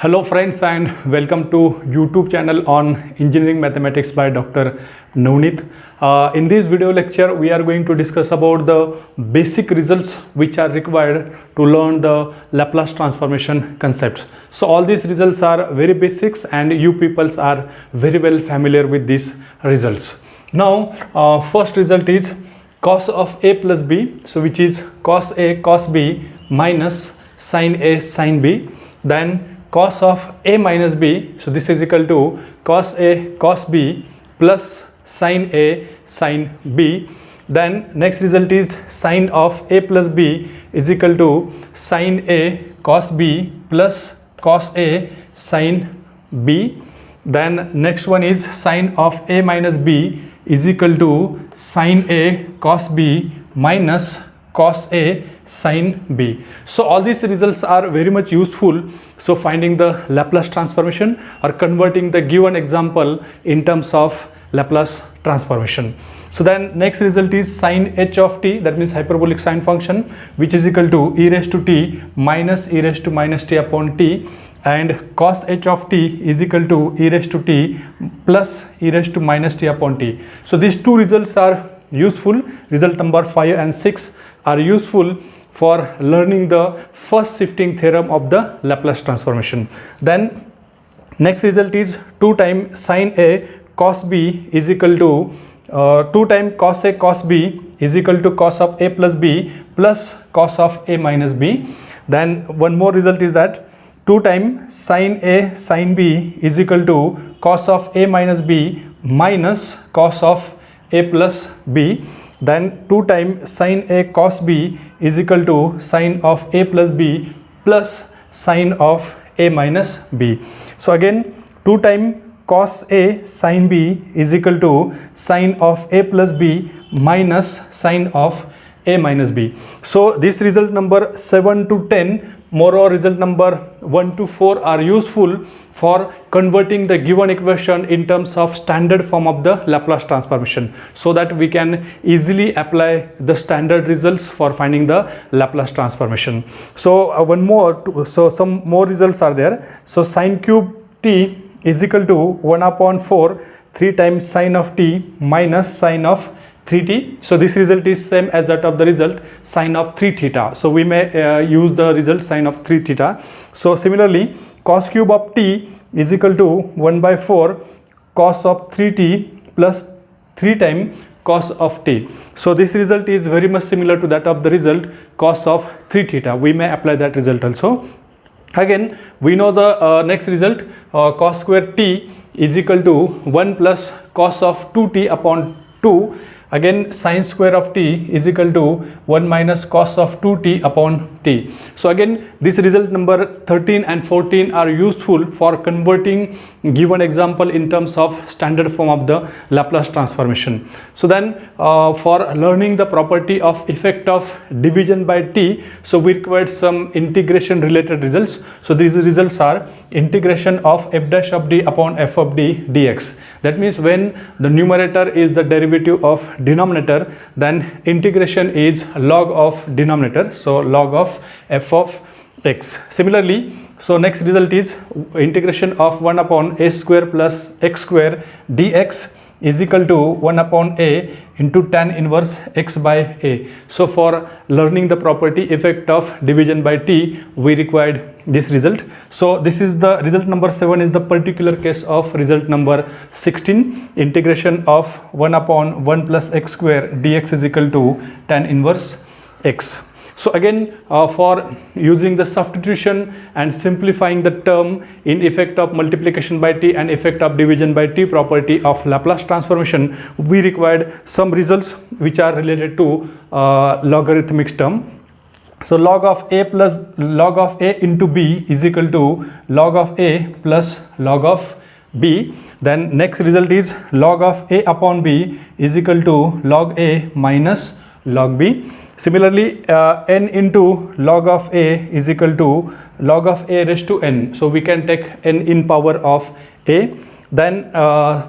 Hello friends and welcome to YouTube channel on Engineering Mathematics by Dr. Navneet. In this video lecture we are going to discuss about the basic results which are required to learn the Laplace transformation concepts. So all these results are very basics and you peoples are very well familiar with these results. Now first result is cos of a plus b, so which is cos a cos b minus sin a sin b. Then cos of a minus b, so this is equal to cos a cos b plus sin a sin b. Then next result is sin of a plus b is equal to sin a cos b plus cos a sin b. Then next one is sin of a minus b is equal to sin a cos b minus cos a sin b. So all these results are very much useful. So finding the Laplace transformation or converting the given example in terms of Laplace transformation. So then next result is sin h of t, that means hyperbolic sine function, which is equal to e raised to t minus e raised to minus t upon t, and cos h of t is equal to e raised to t plus e raised to minus t upon t. So these two results are useful. Result number 5 and 6 are useful for learning the first shifting theorem of the Laplace transformation. Then next result is 2 times sin a cos b is equal to 2 times cos a cos b is equal to cos of a plus b plus cos of a minus b. Then one more result is that 2 times sin a sin b is equal to cos of a minus b minus cos of a plus b. Then 2 times sin a cos b is equal to sin of a plus b plus sin of a minus b. So again 2 times cos a sin b is equal to sin of a plus b minus sin of a minus b. So this result number 7 to 10, moreover result number 1 to 4 are useful for converting the given equation in terms of standard form of the Laplace transformation, so that we can easily apply the standard results for finding the Laplace transformation. So some more results are there. So sin cube t is equal to 1 upon 4 3 times sin of t minus sin of 3t. So this result is same as that of the result sin of 3 theta. So we may use the result sin of 3 theta. So similarly cos cube of t is equal to 1 by 4 cos of 3t plus 3 times cos of t. So this result is very much similar to that of the result cos of 3 theta. We may apply that result also. Again we know the next result cos square t is equal to 1 plus cos of 2t upon 2. Again sin square of t is equal to 1 minus cos of 2t upon t. So again this result number 13 and 14 are useful for converting given example in terms of standard form of the Laplace transformation. So then for learning the property of effect of division by t, so we required some integration related results. So these results are integration of f dash of d upon f of d dx. That means when the numerator is the derivative of denominator, then integration is log of denominator, so log of f of x. Similarly, so next result is integration of 1 upon a square plus x square dx is equal to 1 upon a into tan inverse x by a. So for learning the property effect of division by t, we required this result. So this is the result number 7 is the particular case of result number 16, integration of 1 upon 1 plus x square dx is equal to tan inverse x. So again for using the substitution and simplifying the term in effect of multiplication by t and effect of division by t property of Laplace transformation, we required some results which are related to logarithmic term. So log of a into b is equal to log of a plus log of b. Then next result is log of a upon b is equal to log a minus log b. Similarly n into log of a is equal to log of a raised to n. So we can take n in power of a. Then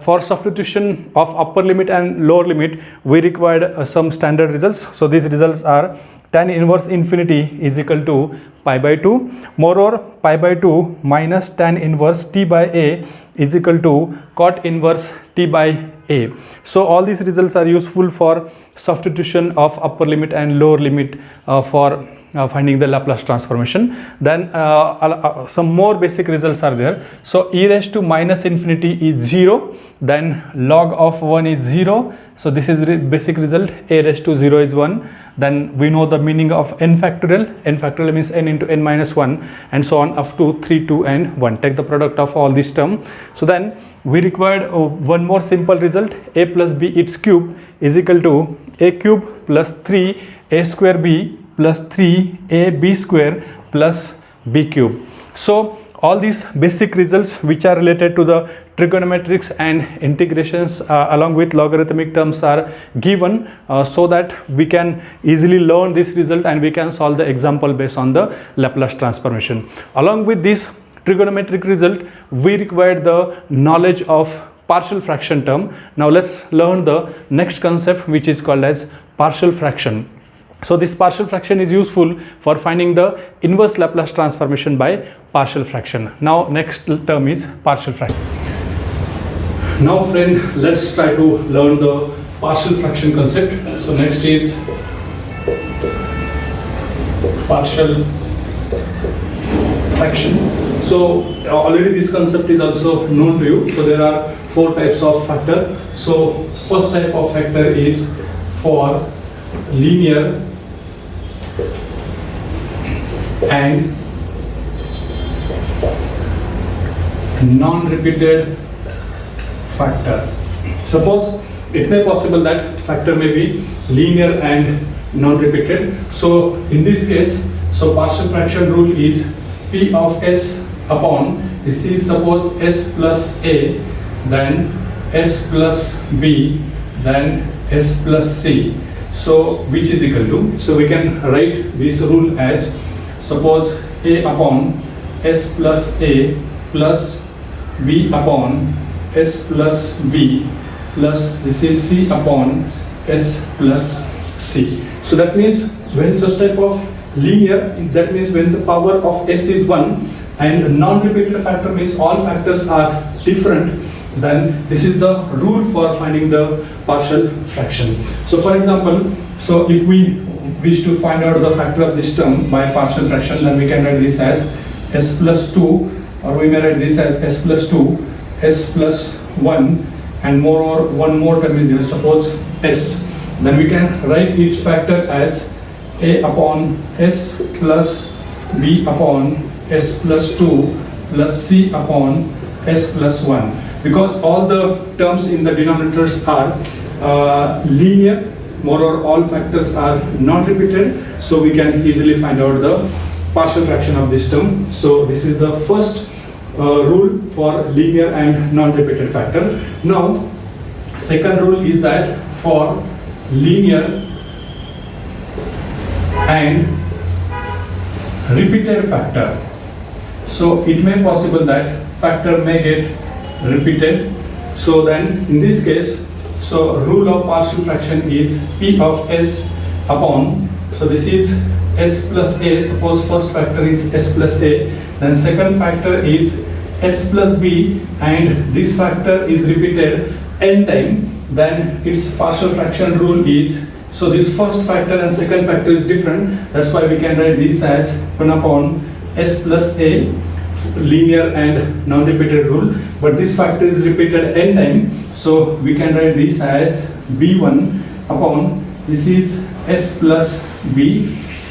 for substitution of upper limit and lower limit, we required some standard results. So these results are tan inverse infinity is equal to pi by 2. Moreover, pi by 2 minus tan inverse t by a is equal to cot inverse t by a. So all these results are useful for substitution of upper limit and lower limit for finding the Laplace transformation. Then some more basic results are there. So e raised to minus infinity is 0, then log of 1 is 0. So this is the basic result. A raised to 0 is 1. Then we know the meaning of n factorial. N factorial means n into n minus 1 and so on up to 3, 2 and 1. Take the product of all this term. So then we required one more simple result. A plus b its cube is equal to a cube plus 3 a square b plus 3ab square plus b cube. So all these basic results which are related to the trigonometrics and integrations along with logarithmic terms are given so that we can easily learn this result and we can solve the example based on the Laplace transformation. Along with this trigonometric result, we required the knowledge of partial fraction term. Now let's learn the next concept which is called as partial fraction. So this partial fraction is useful for finding the inverse Laplace transformation by partial fraction. Now next term is partial fraction. Now friend, let's try to learn the partial fraction concept. So next is partial fraction. So already this concept is also known to you. So there are 4 types of factor. So first type of factor is for linear and non-repeated factor. Suppose it may possible that factor may be linear and non-repeated. So in this case, so partial fraction rule is P of s upon, this is suppose s plus a, then s plus b, then s plus c. So which is equal to, so we can write this rule as suppose a upon s plus a plus b upon s plus b plus this is c upon s plus c. So that means when such type of linear, that means when the power of s is 1 and non-repeated factor means all factors are different, then this is the rule for finding the partial fraction. So for example, so if we wish to find out the factor of this term by partial fraction, then we can write this as s plus 2, or we may write this as s plus 2, s plus 1, and moreover one more term is there, suppose s. Then we can write each factor as a upon s plus b upon s plus 2 plus c upon s plus 1. Because all the terms in the denominators are linear, moreover all factors are non-repeated, so we can easily find out the partial fraction of this term. So this is the first rule for linear and non-repeated factor. Now second rule is that for linear and repeated factor, so it may possible that factor may get repeated. So then in this case, so rule of partial fraction is P of s upon, so this is s plus a, suppose first factor is s plus a, then second factor is s plus b, and this factor is repeated n time, then its partial fraction rule is, so this first factor and second factor is different, that's why we can write this as 1 upon s plus a, linear and non-repeated rule, but this factor is repeated n time, so we can write this as b1 upon, this is s plus b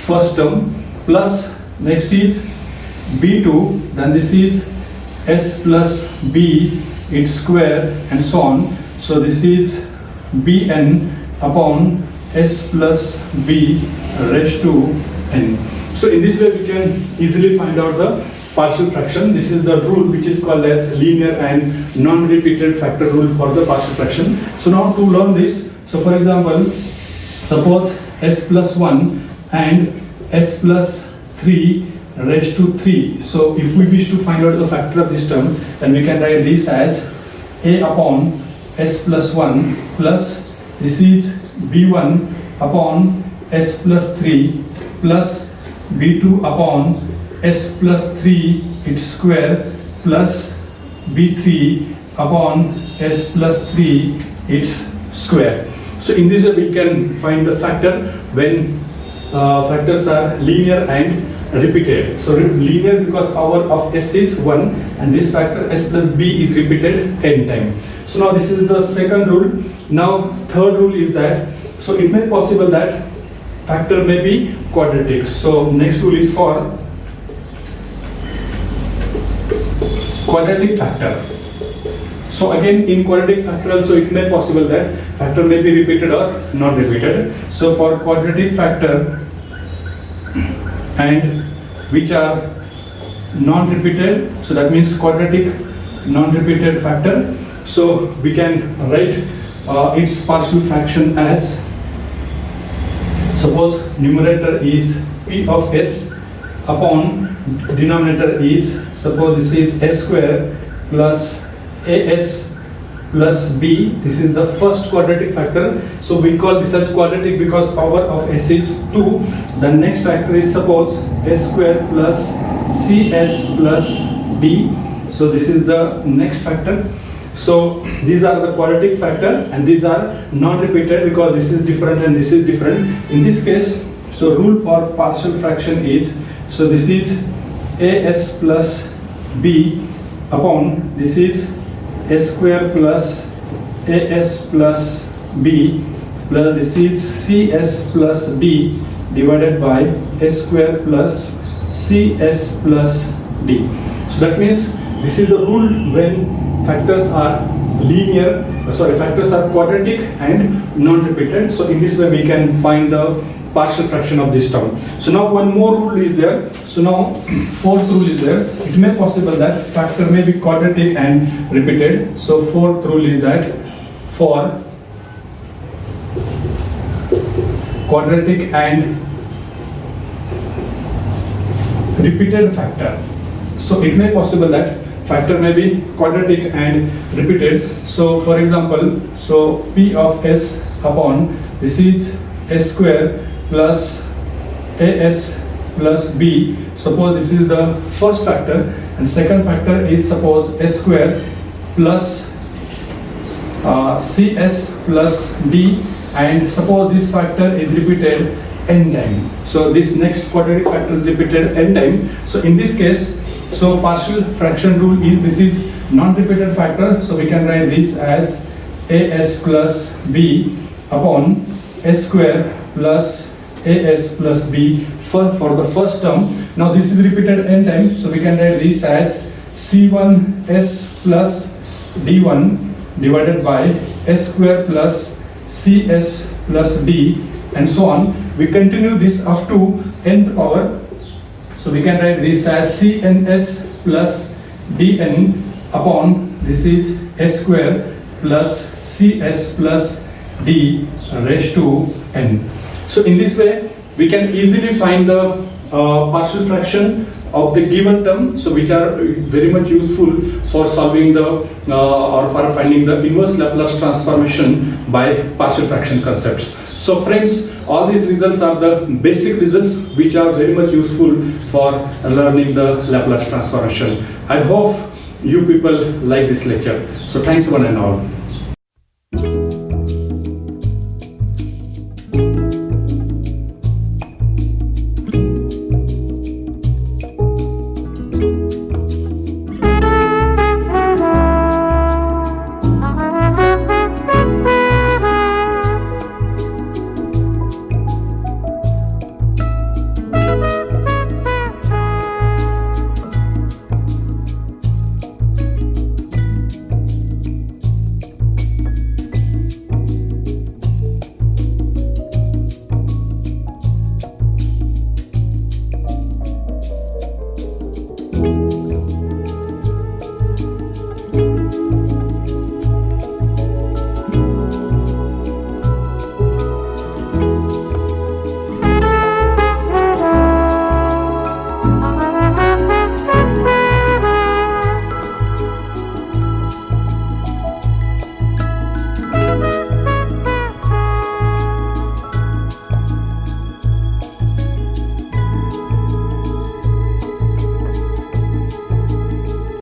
first term, plus next is b2, then this is s plus b its square and so on, so this is bn upon s plus b raised to n. So in this way we can easily find out the partial fraction. This is the rule which is called as linear and non-repeated factor rule for the partial fraction. So now to learn this, so for example, suppose s plus 1 and s plus 3 raised to 3. So if we wish to find out the factor of this term, then we can write this as a upon s plus 1 plus this is b1 upon s plus 3 plus b2 upon s plus 3 its square plus b3 upon s plus 3 its square. So in this way we can find the factor when factors are linear and repeated. So linear because power of s is 1 and this factor s plus b is repeated 10 times. So now this is the second rule. Now third rule is that, so it may be possible that factor may be quadratic. So next rule is for quadratic factor. So again in quadratic factor also it may be possible that factor may be repeated or not repeated. So for quadratic factor and which are non-repeated, so that means quadratic non-repeated factor, so we can write its partial fraction as, suppose numerator is p of s upon denominator is, suppose this is s square plus as plus b. This is the first quadratic factor, so we call this as quadratic because power of s is 2. The next factor is suppose s square plus cs plus d. So this is the next factor. So these are the quadratic factor and these are non-repeated because this is different and this is different. In this case, so rule for partial fraction is, so this is as plus b upon this is s square plus as plus b plus this is cs plus d divided by s square plus cs plus d. So that means this is the rule when factors are factors are quadratic and non-repeated. So in this way we can find the partial fraction of this term. So now one more rule is there. So now fourth rule is there. It may be possible that factor may be quadratic and repeated. So fourth rule is that for quadratic and repeated factor, so it may be possible that factor may be quadratic and repeated. So for example, so p of s upon this is s square plus as plus b. Suppose this is the first factor and second factor is suppose s square plus cs plus d, and suppose this factor is repeated n time. So this next quadratic factor is repeated n time. So in this case, so partial fraction rule is, this is non-repeated factor, so we can write this as as plus b upon s square plus as plus b for the first term. Now this is repeated n times, so we can write this as c1s plus d1 divided by s square plus cs plus d, and so on. We continue this up to nth power, so we can write this as cns plus dn upon this is s square plus cs plus d raised to n. So in this way we can easily find the partial fraction of the given term, so which are very much useful for solving the or for finding the inverse Laplace transformation by partial fraction concepts. So friends, all these results are the basic results which are very much useful for learning the Laplace transformation. I hope you people like this lecture. So thanks one and all.